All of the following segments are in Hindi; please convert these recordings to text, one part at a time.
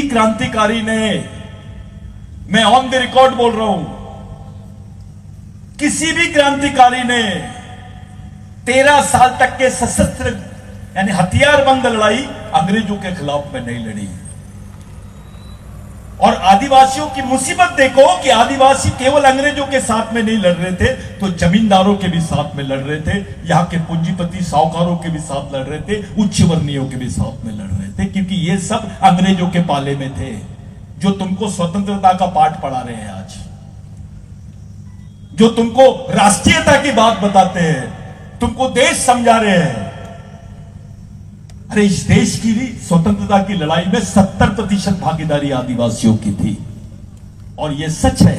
क्रांतिकारी ने, मैं ऑन द रिकॉर्ड बोल रहा हूं, किसी भी क्रांतिकारी ने 13 साल तक के सशस्त्र यानी हथियारबंद लड़ाई अंग्रेजों के खिलाफ में नहीं लड़ी। और आदिवासियों की मुसीबत देखो कि आदिवासी केवल अंग्रेजों के साथ में नहीं लड़ रहे थे, तो जमींदारों के भी साथ में लड़ रहे थे, यहां के पूंजीपति साहूकारों के भी साथ लड़ रहे थे, उच्च वर्णीयों के भी साथ में लड़ रहे थे, क्योंकि ये सब अंग्रेजों के पाले में थे, जो तुमको स्वतंत्रता का पाठ पढ़ा रहे हैं आज, जो तुमको राष्ट्रीयता की बात बताते हैं, तुमको देश समझा रहे हैं। अरे इस देश की स्वतंत्रता की लड़ाई में 70% भागीदारी आदिवासियों की थी, और यह सच है।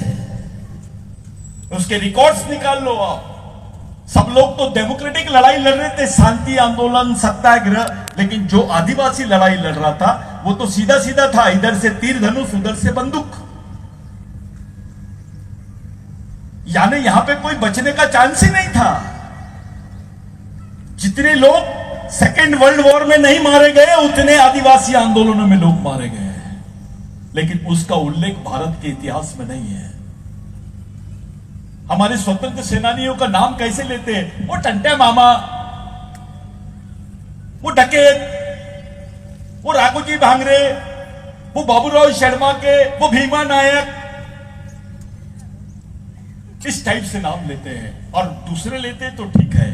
उसके रिकॉर्ड्स निकाल लो आप। सब लोग तो डेमोक्रेटिक लड़ाई लड़ रहे थे, शांति आंदोलन, सत्याग्रह, लेकिन जो आदिवासी लड़ाई लड़ रहा था वो तो सीधा सीधा था, इधर से तीर धनुष, उधर से बंदूक। यानी यहां पे कोई बचने का चांस ही नहीं था। जितने लोग सेकेंड वर्ल्ड वॉर में नहीं मारे गए, उतने आदिवासी आंदोलनों में लोग मारे गए, लेकिन उसका उल्लेख भारत के इतिहास में नहीं है। हमारे स्वतंत्र सेनानियों का नाम कैसे लेते हैं? वो टंटे मामा, वो डकैत, वो राघोजी भांगरे, वो बाबूराव शर्मा के, वो भीमा नायक, इस टाइप से नाम लेते हैं। और दूसरे लेते हैं तो ठीक है,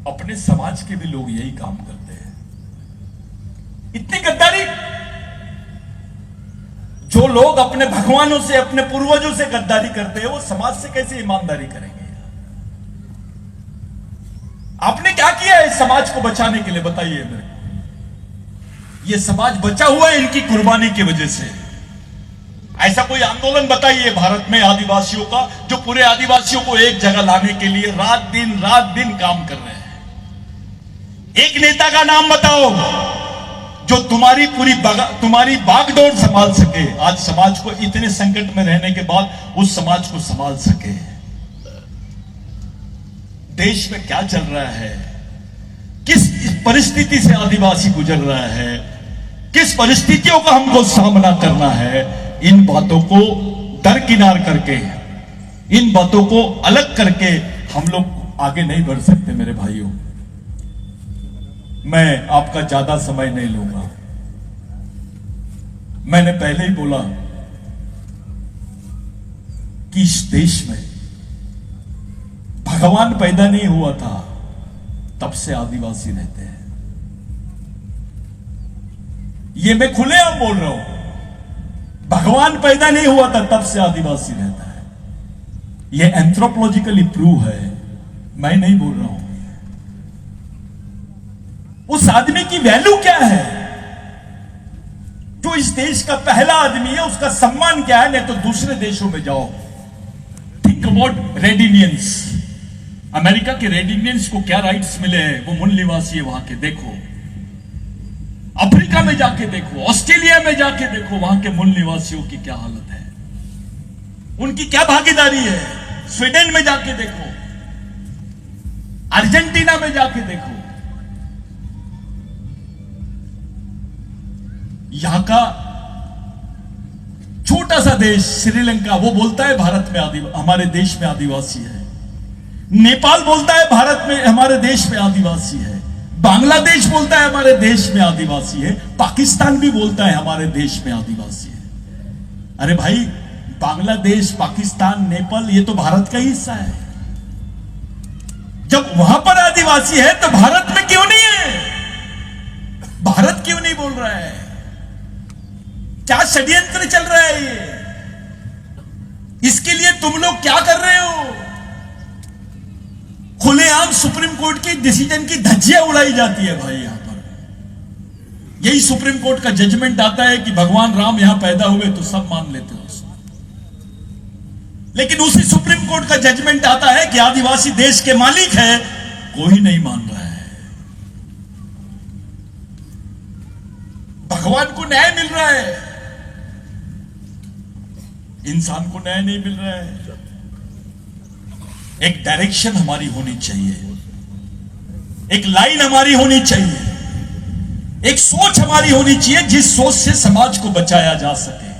अपने समाज के भी लोग यही काम करते हैं। इतनी गद्दारी! जो लोग अपने भगवानों से, अपने पूर्वजों से गद्दारी करते हैं, वो समाज से कैसे ईमानदारी करेंगे? आपने क्या किया है समाज को बचाने के लिए, बताइए मेरे को। यह समाज बचा हुआ है इनकी कुर्बानी की वजह से। ऐसा कोई आंदोलन बताइए भारत में आदिवासियों का, जो पूरे आदिवासियों को एक जगह लाने के लिए रात दिन काम कर रहे हैं। एक नेता का नाम बताओ जो तुम्हारी बागडोर संभाल सके, आज समाज को इतने संकट में रहने के बाद उस समाज को संभाल सके। देश में क्या चल रहा है, किस परिस्थिति से आदिवासी गुजर रहा है, किस परिस्थितियों का हमको सामना करना है, इन बातों को दरकिनार करके, इन बातों को अलग करके हम लोग आगे नहीं बढ़ सकते। मेरे भाइयों, मैं आपका ज्यादा समय नहीं लूंगा। मैंने पहले ही बोला कि इस देश में भगवान पैदा नहीं हुआ था, तब से आदिवासी रहते हैं। ये मैं खुलेआम बोल रहा हूं, भगवान पैदा नहीं हुआ था तब से आदिवासी रहता है। यह एंथ्रोपोलॉजिकली प्रूव है, मैं नहीं बोल रहा हूं। उस आदमी की वैल्यू क्या है जो इस देश का पहला आदमी है, उसका सम्मान क्या है? नहीं तो दूसरे देशों में जाओ, think about red Indians. America के रेड इंडियंस को क्या राइट्स मिले हैं, वो मूल निवासी है वहां के, देखो। अफ्रीका में जाके देखो, ऑस्ट्रेलिया में जाके देखो, वहां के मूल निवासियों की क्या हालत है, उनकी क्या भागीदारी है। स्वीडन में जाके देखो, अर्जेंटीना में जाके देखो, यहां का छोटा सा देश श्रीलंका, वो बोलता है भारत में हमारे देश में आदिवासी है। नेपाल बोलता है भारत में, हमारे देश में आदिवासी है। बांग्लादेश बोलता है हमारे देश में आदिवासी है। पाकिस्तान भी बोलता है हमारे देश में आदिवासी है। अरे भाई, बांग्लादेश, पाकिस्तान, नेपाल, ये तो भारत का हिस्सा है। जब वहां पर आदिवासी है तो भारत में क्यों नहीं है? भारत क्यों नहीं बोल रहा है? क्या षड्यंत्र चल रहा है ये? इसके लिए तुम लोग क्या कर रहे हो? खुलेआम सुप्रीम कोर्ट के डिसीजन की धज्जियां उड़ाई जाती है भाई। यहां पर यही सुप्रीम कोर्ट का जजमेंट आता है कि भगवान राम यहां पैदा हुए, तो सब मान लेते हो उसको। लेकिन उसी सुप्रीम कोर्ट का जजमेंट आता है कि आदिवासी देश के मालिक है, कोई नहीं मान रहा है। भगवान को न्याय मिल रहा है, इंसान को न्याय नहीं मिल रहा है। एक डायरेक्शन हमारी होनी चाहिए, एक लाइन हमारी होनी चाहिए। एक सोच हमारी होनी चाहिए जिस सोच से समाज को बचाया जा सके।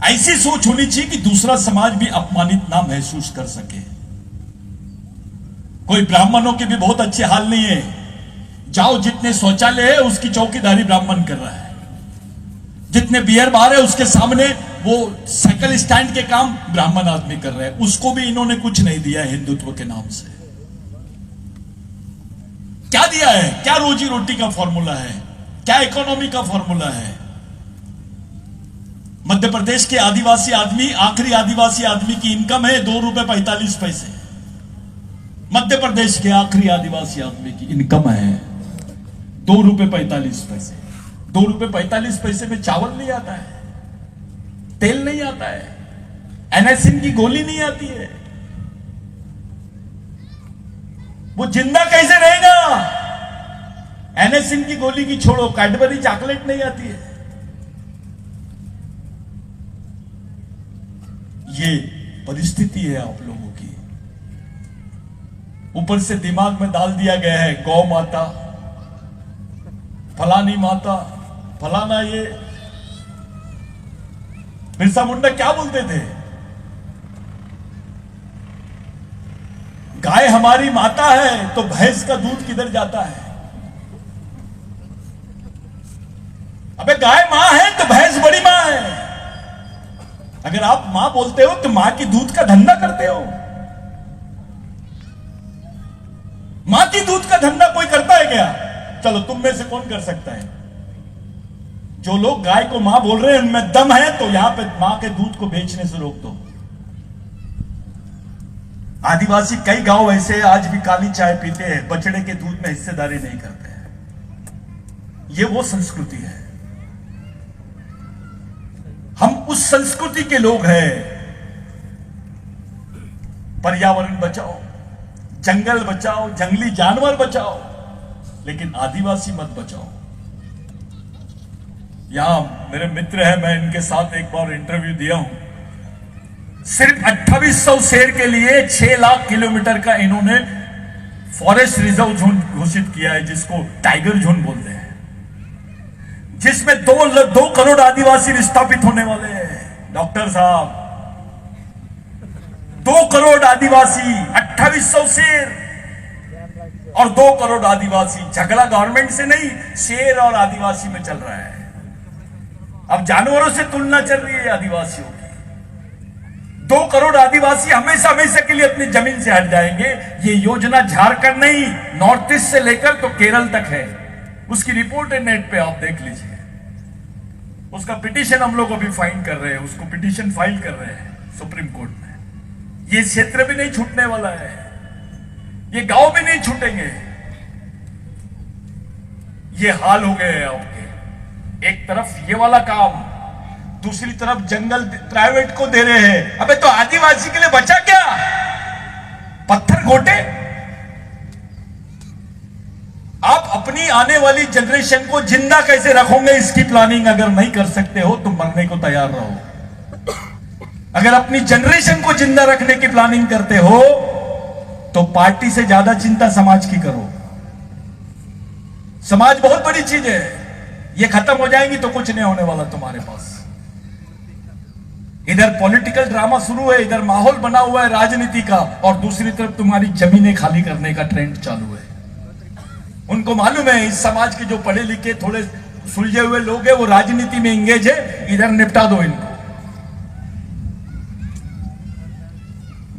ऐसी सोच होनी चाहिए कि दूसरा समाज भी अपमानित ना महसूस कर सके। कोई ब्राह्मणों के भी बहुत अच्छे हाल नहीं है, जाओ जितने शौचालय है उसकी चौकीदारी ब्राह्मण कर रहा है, जितने बियर बार है उसके सामने वो साइकिल स्टैंड के काम ब्राह्मण आदमी कर रहे हैं, उसको भी इन्होंने कुछ नहीं दिया है हिंदुत्व के नाम से। क्या दिया है? क्या रोजी रोटी का फॉर्मूला है? क्या इकोनॉमी का फॉर्मूला है? मध्य प्रदेश के आदिवासी आदमी, आखिरी आदिवासी आदमी की इनकम है 2 रुपए 45 पैसे। मध्य प्रदेश के आखिरी आदिवासी आदमी की इनकम है 2 रुपए 45 पैसे। 2 रुपए 45 पैसे में चावल नहीं आता है, तेल नहीं आता है, एनासिन की गोली नहीं आती है। वो जिंदा कैसे रहेगा? एनासिन की गोली की छोड़ो, कैडबरी चॉकलेट नहीं आती है। ये परिस्थिति है आप लोगों की। ऊपर से दिमाग में डाल दिया गया है गौ माता, फलानी माता, फलाना। ये बिरसा मुंडा क्या बोलते थे? गाय हमारी माता है तो भैंस का दूध किधर जाता है? अबे गाय मां है तो भैंस बड़ी मां है। अगर आप मां बोलते हो तो मां की दूध का धंधा करते हो। मां की दूध का धंधा कोई करता है क्या? चलो तुम में से कौन कर सकता है? जो लोग गाय को मां बोल रहे हैं उनमें दम है तो यहां पे मां के दूध को बेचने से रोक दो। आदिवासी कई गांव ऐसे आज भी काली चाय पीते हैं, बछड़े के दूध में हिस्सेदारी नहीं करते हैं। ये वो संस्कृति है। हम उस संस्कृति के लोग हैं। पर्यावरण बचाओ, जंगल बचाओ, जंगली जानवर बचाओ, लेकिन आदिवासी मत बचाओ। यहां मेरे मित्र हैं, मैं इनके साथ एक बार इंटरव्यू दिया हूं। सिर्फ 2800 शेर के लिए 6 लाख किलोमीटर का इन्होंने फॉरेस्ट रिजर्व जोन घोषित किया है, जिसको टाइगर जोन बोलते हैं, जिसमें 2 करोड़ आदिवासी विस्थापित होने वाले हैं। डॉक्टर साहब, 2 करोड़ आदिवासी, 2800 शेर और 2 करोड़ आदिवासी। झगड़ा गवर्नमेंट से नहीं, शेर और आदिवासी में चल रहा है। अब जानवरों से तुलना चल रही है आदिवासियों की। 2 करोड़ आदिवासी हमेशा हमेशा के लिए अपनी जमीन से हट जाएंगे। ये योजना झारखंड नहीं, नॉर्थ ईस्ट से लेकर तो केरल तक है। उसकी रिपोर्ट है, नेट पे आप देख लीजिए। उसका पिटीशन हम लोग अभी फाइल कर रहे हैं, उसको पिटीशन फाइल कर रहे हैं सुप्रीम कोर्ट में। ये क्षेत्र भी नहीं छूटने वाला है, ये गांव भी नहीं छूटेंगे। ये हाल हो गए हैं आपके। एक तरफ ये वाला काम, दूसरी तरफ जंगल प्राइवेट को दे रहे हैं। अबे तो आदिवासी के लिए बचा क्या? पत्थर घोटे। आप अपनी आने वाली जनरेशन को जिंदा कैसे रखोगे, इसकी प्लानिंग अगर नहीं कर सकते हो तो मरने को तैयार रहो। अगर अपनी जनरेशन को जिंदा रखने की प्लानिंग करते हो तो पार्टी से ज्यादा चिंता समाज की करो। समाज बहुत बड़ी चीज है, ये खत्म हो जाएंगी तो कुछ नहीं होने वाला तुम्हारे पास। इधर पॉलिटिकल ड्रामा शुरू है, इधर माहौल बना हुआ है राजनीति का, और दूसरी तरफ तुम्हारी जमीनें खाली करने का ट्रेंड चालू है। उनको मालूम है इस समाज के जो पढ़े लिखे थोड़े सुलझे हुए लोग हैं वो राजनीति में इंगेज है, इधर निपटा दो इनको।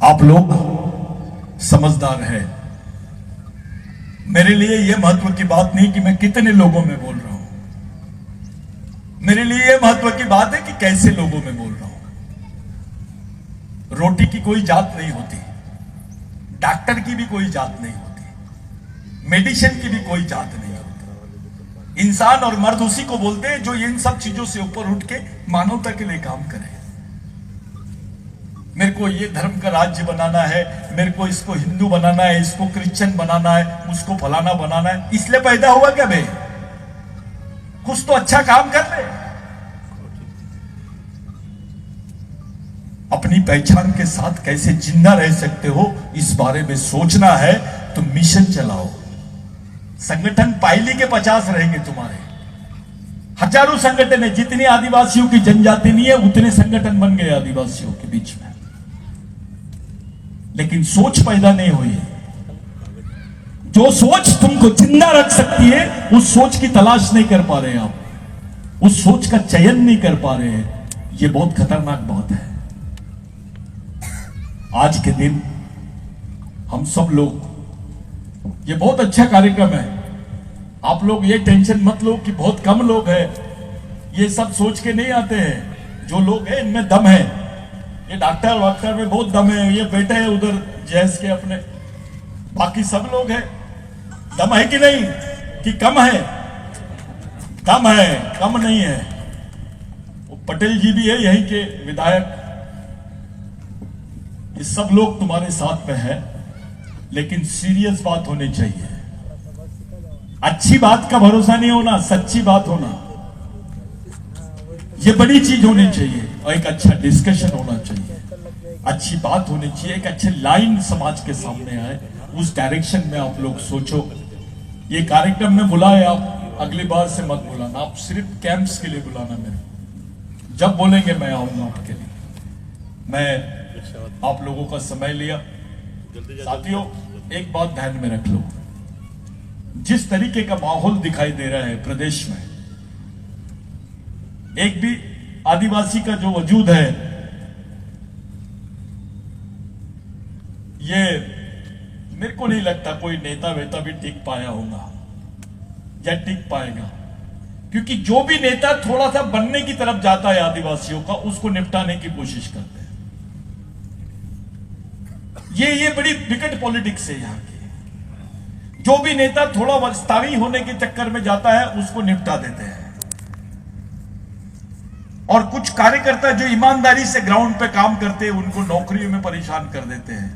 आप लोग समझदार हैं। मेरे लिए यह महत्व की बात नहीं कि मैं कितने लोगों में बोल रहा हूं, मेरे लिए यह महत्व की बात है कि कैसे लोगों में बोल रहा हूं। रोटी की कोई जात नहीं होती, डॉक्टर की भी कोई जात नहीं होती, मेडिसिन की भी कोई जात नहीं होती। इंसान और मर्द उसी को बोलते हैं जो इन सब चीजों से ऊपर उठ के मानवता के लिए काम करे। मेरे को ये धर्म का राज्य बनाना है, मेरे को इसको हिंदू बनाना है, इसको क्रिश्चियन बनाना है, उसको फलाना बनाना है, इसलिए पैदा हुआ क्या बे? कुछ तो अच्छा काम कर ले। अपनी पहचान के साथ कैसे जिंदा रह सकते हो इस बारे में सोचना है तो मिशन चलाओ। संगठन पाइली के 50 रहेंगे तुम्हारे। हजारों संगठन है, जितनी आदिवासियों की जनजाति नहीं है उतने संगठन बन गए आदिवासियों के बीच में, लेकिन सोच पैदा नहीं हुई है। जो सोच तुमको जिंदा रख सकती है उस सोच की तलाश नहीं कर पा रहे आप, उस सोच का चयन नहीं कर पा रहे हैं। ये बहुत खतरनाक बात है। आज के दिन हम सब लोग, ये बहुत अच्छा कार्यक्रम है, आप लोग ये टेंशन मत लो कि बहुत कम लोग हैं, ये सब सोच के नहीं आते हैं। जो लोग हैं इनमें दम है, ये डॉक्टर वॉक्टर में बहुत दम है, ये बैठे हैं उधर जैस के अपने, बाकी सब लोग हैं। दम है कि नहीं, कि कम है? कम है, कम नहीं है। पटेल जी भी है यहीं के विधायक, ये सब लोग तुम्हारे साथ में है, लेकिन सीरियस बात होनी चाहिए। अच्छी बात का भरोसा नहीं होना, सच्ची बात होना, ये बड़ी चीज होनी चाहिए। और एक अच्छा डिस्कशन होना चाहिए, अच्छी बात होनी चाहिए, एक अच्छे लाइन समाज के सामने आए, उस डायरेक्शन में आप लोग सोचो। ये कार्यक्रम में बुलाए, आप अगली बार से मत बुलाना, आप सिर्फ कैंप्स के लिए बुलाना मेरे, जब बोलेंगे मैं आऊंगा आपके लिए। मैं आप लोगों का समय लिया। साथियों, एक बात ध्यान में रख लो, जिस तरीके का माहौल दिखाई दे रहा है प्रदेश में, एक भी आदिवासी का जो वजूद है, ये मेरे को नहीं लगता कोई नेता वेता भी टिक पाया होगा या टिक पाएगा, क्योंकि जो भी नेता थोड़ा सा बनने की तरफ जाता है आदिवासियों का, उसको निपटाने की कोशिश करते हैं। ये बड़ी विकट पॉलिटिक्स है यहाँ की। जो भी नेता थोड़ा वस्तावी होने के चक्कर में जाता है उसको निपटा देते हैं, और कुछ कार्यकर्ता जो ईमानदारी से ग्राउंड पे काम करते हैं उनको नौकरियों में परेशान कर देते हैं।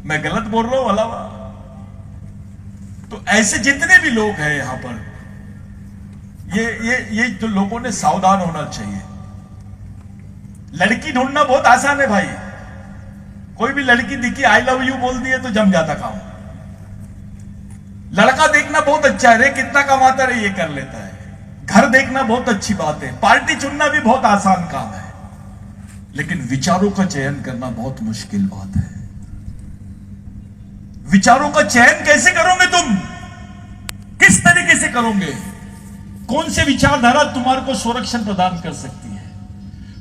मैं गलत बोल रहा हूं अलावा? तो ऐसे जितने भी लोग हैं यहां पर, ये जो लोगों ने सावधान होना चाहिए। लड़की ढूंढना बहुत आसान है भाई, कोई भी लड़की दिखी आई लव यू बोल दिए तो जम जाता काम। लड़का देखना बहुत अच्छा है, रे कितना कमाता रे, ये कर लेता है। घर देखना बहुत अच्छी बात है, पार्टी चुनना भी बहुत आसान काम है, लेकिन विचारों का चयन करना बहुत मुश्किल बात है। विचारों का चयन कैसे करोगे तुम? किस तरीके से करोगे? कौन सी विचारधारा तुम्हारे को संरक्षण प्रदान कर सकती है?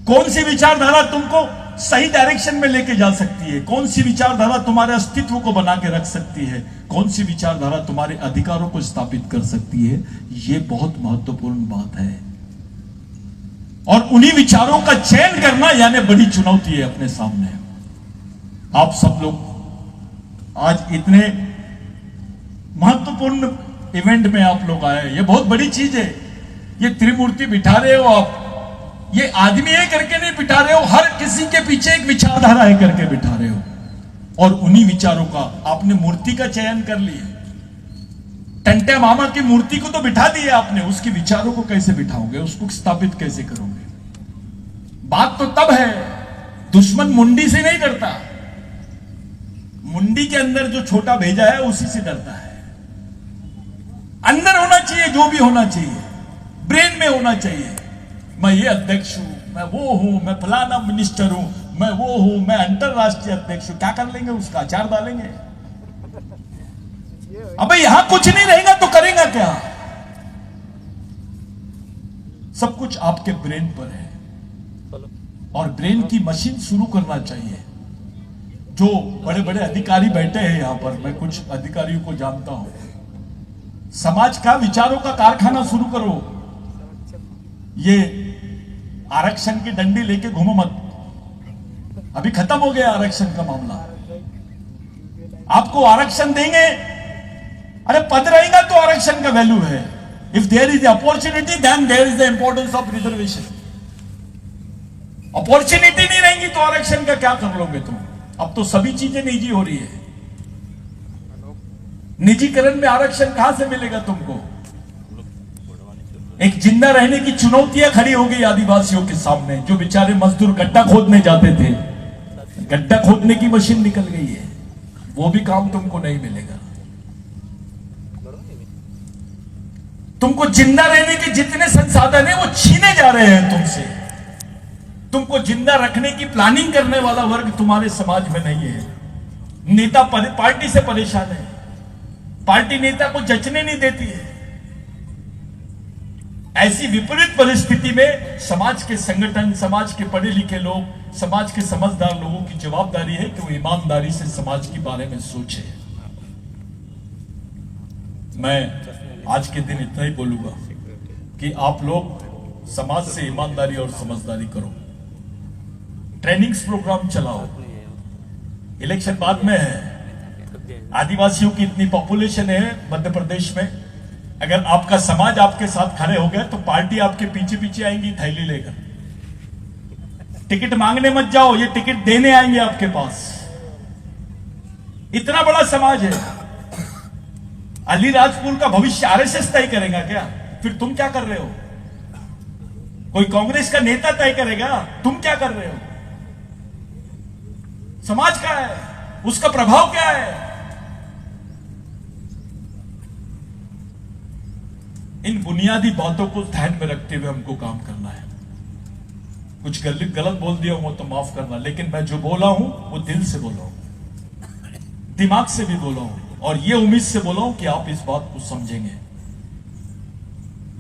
कौन सी विचारधारा तुमको सही डायरेक्शन में लेके जा सकती है? कौन सी विचारधारा तुम्हारे अस्तित्व को बना के रख सकती है? कौन सी विचारधारा तुम्हारे अधिकारों को स्थापित कर सकती है? यह बहुत महत्वपूर्ण बात है, और उन्हीं विचारों का चयन करना यानी बड़ी चुनौती है अपने सामने। आप सब लोग आज इतने महत्वपूर्ण इवेंट में आप लोग आए, ये बहुत बड़ी चीज है। ये त्रिमूर्ति बिठा रहे हो आप, ये आदमी है करके नहीं बिठा रहे हो, हर किसी के पीछे एक विचारधारा है करके बिठा रहे हो, और उन्हीं विचारों का आपने मूर्ति का चयन कर लिया। टंटे मामा की मूर्ति को तो बिठा दिया आपने, उसके विचारों को कैसे बिठाओगे? उसको स्थापित कैसे करोगे? बात तो तब है, दुश्मन मुंडी से नहीं डरता, मुंडी के अंदर जो छोटा भेजा है उसी से डरता है। अंदर होना चाहिए, जो भी होना चाहिए ब्रेन में होना चाहिए। मैं ये अध्यक्ष हूं, मैं वो हूं, मैं फलाना मिनिस्टर हूं, मैं वो हूं, मैं अंतरराष्ट्रीय अध्यक्ष हूं। क्या कर लेंगे? उसका अचार डालेंगे। अबे यहां कुछ नहीं रहेगा तो करेगा क्या? सब कुछ आपके ब्रेन पर है, और ब्रेन की मशीन शुरू करना चाहिए। जो बड़े बड़े अधिकारी बैठे हैं यहां पर, मैं कुछ अधिकारियों को जानता हूं, समाज का विचारों का कारखाना शुरू करो। ये आरक्षण की डंडी लेके घूमो मत, अभी खत्म हो गया आरक्षण का मामला। आपको आरक्षण देंगे, अरे पद रहेगा तो आरक्षण का वैल्यू है। If there is opportunity then there is the importance of reservation. Opportunity नहीं रहेंगी तो आरक्षण का क्या कर लोगे तुम? अब तो सभी चीजें निजी हो रही है, निजीकरण में आरक्षण कहां से मिलेगा तुमको? एक जिंदा रहने की चुनौतियां खड़ी हो गई आदिवासियों के सामने। जो बेचारे मजदूर गड्ढा खोदने जाते थे, गड्ढा खोदने की मशीन निकल गई है, वो भी काम तुमको नहीं मिलेगा। तुमको जिंदा रहने के जितने संसाधन है वो छीने जा रहे हैं तुमसे। तुमको जिंदा रखने की प्लानिंग करने वाला वर्ग तुम्हारे समाज में नहीं है। नेता पार्टी से परेशान है, पार्टी नेता को जचने नहीं देती है। ऐसी विपरीत परिस्थिति में समाज के संगठन, समाज के पढ़े लिखे लोग, समाज के समझदार लोगों की जवाबदारी है कि वो ईमानदारी से समाज के बारे में सोचे। मैं आज के दिन इतना ही बोलूंगा कि आप लोग समाज से ईमानदारी और समझदारी करो। ट्रेनिंग्स प्रोग्राम चलाओ। इलेक्शन बाद में है। आदिवासियों की इतनी पॉपुलेशन है मध्य प्रदेश में। अगर आपका समाज आपके साथ खड़े हो गए तो पार्टी आपके पीछे पीछे आएंगी थैली लेकर। टिकट मांगने मत जाओ, ये टिकट देने आएंगे आपके पास। इतना बड़ा समाज है। अलीराजपुर का भविष्य आरएसएस तय करेगा क्या? फिर तुम क्या कर रहे हो? कोई कांग्रेस का नेता तय करेगा? तुम क्या कर रहे हो? समाज का है, उसका प्रभाव क्या है? इन बुनियादी बातों को ध्यान में रखते हुए हमको काम करना है। कुछ गलत बोल दिया हो तो माफ करना, लेकिन मैं जो बोला हूं वो दिल से बोला हूं, दिमाग से भी बोला हूं, और ये उम्मीद से बोला हूं कि आप इस बात को समझेंगे।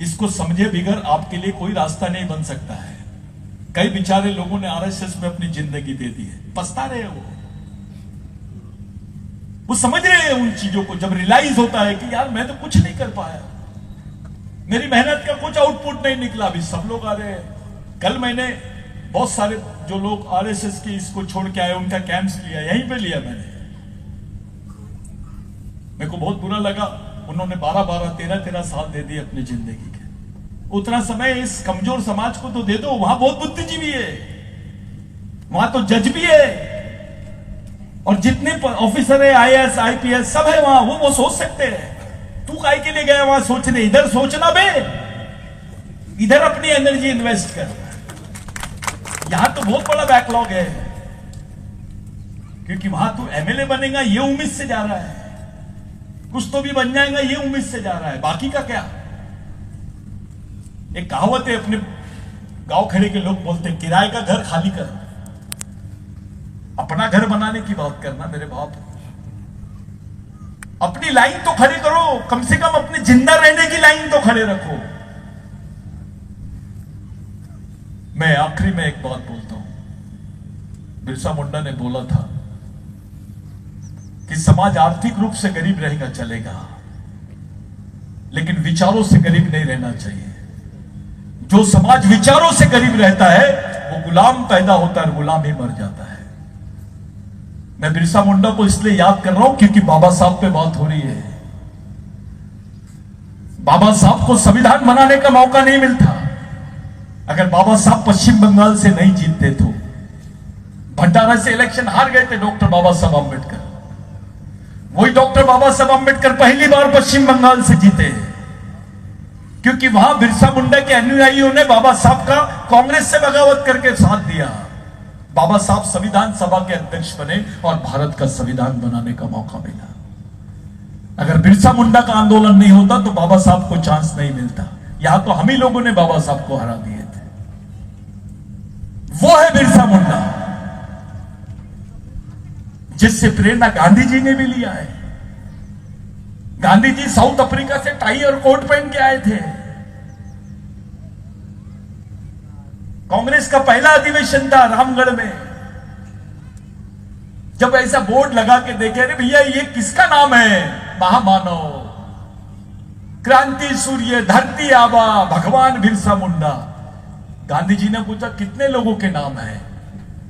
इसको समझे बिगर आपके लिए कोई रास्ता नहीं बन सकता है। कई बेचारे लोगों ने आरएसएस में अपनी जिंदगी दे दी है, पछता रहे हैं वो समझ रहे हैं उन चीजों को। जब रियलाइज होता है कि यार मैं तो कुछ नहीं कर पाया, मेरी मेहनत का कुछ आउटपुट नहीं निकला, अभी सब लोग आ रहे हैं। कल मैंने बहुत सारे जो लोग आरएसएस के इसको छोड़ के आए उनका कैंप्स लिया, यहीं पे लिया मैंने। मेरे को बहुत बुरा लगा, उन्होंने 12-12, 13-13 साल दे दिए अपनी जिंदगी के। उतना समय इस कमजोर समाज को तो दे दो। वहां बहुत बुद्धिजीवी है, वहां तो जज भी है, और जितने ऑफिसर है, आईएएस आईपीएस सब है वहां, वो सोच सकते हैं। तू काय के लिए गया वहां सोचने? इधर सोचना बे, इधर अपनी एनर्जी इन्वेस्ट कर। यहां तो बहुत बड़ा बैकलॉग है, क्योंकि वहां तू एमएलए बनेगा ये उम्मीद से जा रहा है, कुछ तो भी बन जाएगा ये उम्मीद से जा रहा है, बाकी का क्या? एक कहावत है, अपने गांव खेड़े के लोग बोलते हैं, किराए का घर खाली कर, अपना घर बनाने की बात करना मेरे बाप। अपनी लाइन तो खड़ी करो, कम से कम अपने जिंदा रहने की लाइन तो खड़े रखो। मैं आखिरी में एक बात बोलता हूं। बिरसा मुंडा ने बोला था कि समाज आर्थिक रूप से गरीब रहेगा चलेगा, लेकिन विचारों से गरीब नहीं रहना चाहिए। जो समाज विचारों से गरीब रहता है वो गुलाम पैदा होता है और गुलाम ही मर जाता है। मैं बिरसा मुंडा को इसलिए याद कर रहा हूं क्योंकि बाबा साहब पे बात हो रही है। बाबा साहब को संविधान बनाने का मौका नहीं मिलता अगर बाबा साहब पश्चिम बंगाल से नहीं जीतते तो। भंडारा से इलेक्शन हार गए थे डॉक्टर बाबा साहब आंबेडकर। वही डॉक्टर बाबा साहब आंबेडकर पहली बार पश्चिम बंगाल से जीते, क्योंकि वहां बिरसा मुंडा के अनुयायियों ने बाबा साहब का कांग्रेस से बगावत करके साथ दिया। बाबा साहब संविधान सभा के अध्यक्ष बने और भारत का संविधान बनाने का मौका मिला। अगर बिरसा मुंडा का आंदोलन नहीं होता तो बाबा साहब को चांस नहीं मिलता। यहां तो हम ही लोगों ने बाबा साहब को हरा दिए थे। वो है बिरसा मुंडा जिससे प्रेरणा गांधी जी ने भी लिया है। गांधी जी साउथ अफ्रीका से टाई और कोट पहन के आए थे। कांग्रेस का पहला अधिवेशन था रामगढ़ में। जब ऐसा बोर्ड लगा के देखे, अरे भैया ये किसका नाम है? महामानव, क्रांति सूर्य, धरती आबा, भगवान बिरसा मुंडा। गांधी जी ने पूछा कितने लोगों के नाम है?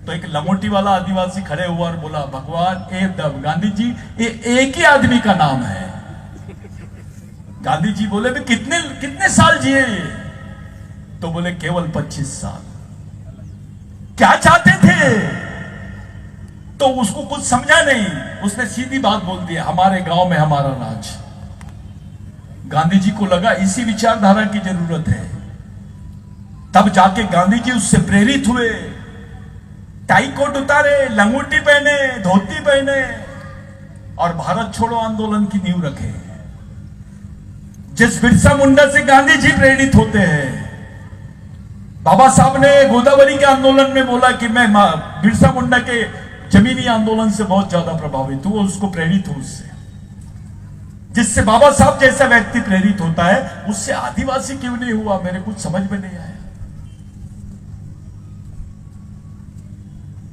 तो एक लंगोटी वाला आदिवासी खड़े हुआ और बोला भगवान एकदम। गांधी जी ये एक ही आदमी का नाम है। गांधी जी बोले भी कितने साल जिए? तो बोले केवल 25 साल। क्या चाहते थे? तो उसको कुछ समझा नहीं, उसने सीधी बात बोल दी, हमारे गांव में हमारा राज। गांधी जी को लगा इसी विचारधारा की जरूरत है। तब जाके गांधी जी उससे प्रेरित हुए, टाई कोट उतारे, लंगोटी पहने, धोती पहने और भारत छोड़ो आंदोलन की नींव रखे। जिस बिरसा मुंडा से गांधी जी प्रेरित होते हैं। बाबा साहब ने गोदावरी के आंदोलन में बोला कि मैं बिरसा मुंडा के जमीनी आंदोलन से बहुत ज्यादा प्रभावित हूं, उसको प्रेरित हूं उससे। जिससे बाबा साहब जैसा व्यक्ति प्रेरित होता है, उससे आदिवासी क्यों नहीं हुआ, मेरे कुछ समझ में नहीं आया।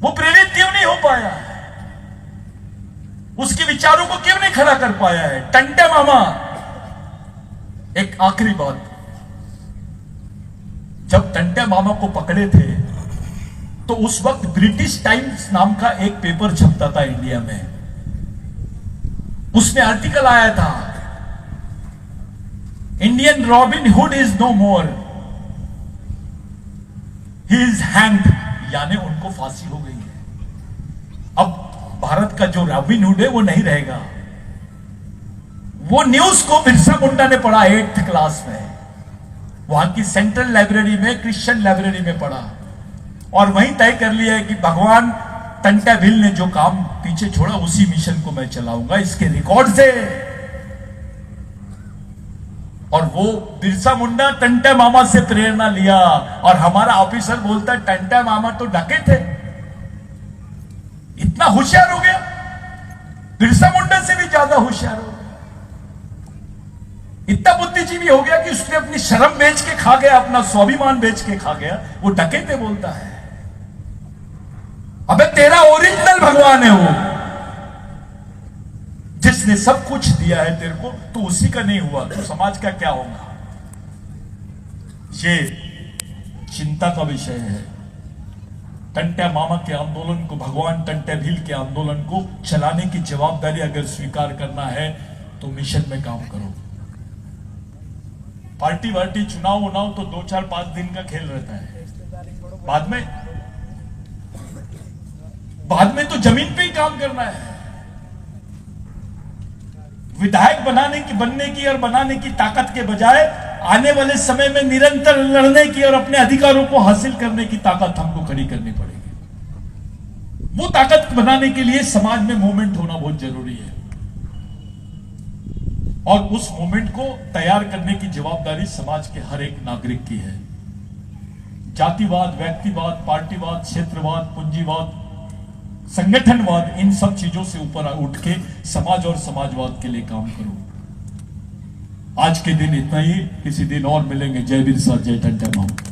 वो प्रेरित क्यों नहीं हो पाया, उसके विचारों को क्यों नहीं खड़ा कर पाया है। टंटे मामा, एक आखिरी बात, जब टंटे मामा को पकड़े थे तो उस वक्त ब्रिटिश टाइम्स नाम का एक पेपर छपता था इंडिया में। उसमें आर्टिकल आया था, Indian Robin Hood is no more, he is hanged, यानी उनको फांसी हो गई है। अब भारत का जो रॉबिन हुड है वो नहीं रहेगा। वो न्यूज को बिरसा मुंडा ने पढ़ा 8th क्लास में, वहां की सेंट्रल लाइब्रेरी में, क्रिश्चियन लाइब्रेरी में पढ़ा, और वहीं तय कर लिया है कि भगवान टंटा भिल ने जो काम पीछे छोड़ा उसी मिशन को मैं चलाऊंगा, इसके रिकॉर्ड से। और वो बिरसा मुंडा टंटा मामा से प्रेरणा लिया, और हमारा ऑफिसर बोलता है टंटा मामा तो डके थे, इतना होशियार हो गया, बिरसा मुंडा से भी ज्यादा होशियार हो गया, इतना बुद्धिजीवी हो गया कि उसने अपनी शर्म बेच के खा गया, अपना स्वाभिमान बेच के खा गया। वो डके थे बोलता है, अबे तेरा ओरिजिनल भगवान है वो, जिसने सब कुछ दिया है तेरे को, तो उसी का नहीं हुआ तो समाज का क्या होगा। ये चिंता का विषय है। टंटा मामा के आंदोलन को, भगवान टंटा भील के आंदोलन को चलाने की जवाबदारी अगर स्वीकार करना है तो मिशन में काम करो। पार्टी वार्टी, चुनाव उनाव तो 2, 4, 5 दिन का खेल रहता है, बाद में तो जमीन पे ही काम करना है। विधायक बनने की और बनाने की ताकत के बजाय आने वाले समय में निरंतर लड़ने की और अपने अधिकारों को हासिल करने की ताकत हमको खड़ी करनी पड़ेगी। वो ताकत बनाने के लिए समाज में मूवमेंट होना बहुत जरूरी है, और उस मूवमेंट को तैयार करने की जवाबदारी समाज के हर एक नागरिक की है। जातिवाद, व्यक्तिवाद, पार्टीवाद, क्षेत्रवाद, पूंजीवाद, संगठनवाद, इन सब चीजों से ऊपर उठ के समाज और समाजवाद के लिए काम करो। आज के दिन इतना ही, किसी दिन और मिलेंगे। जय बिरसा, जय टंटा मामा।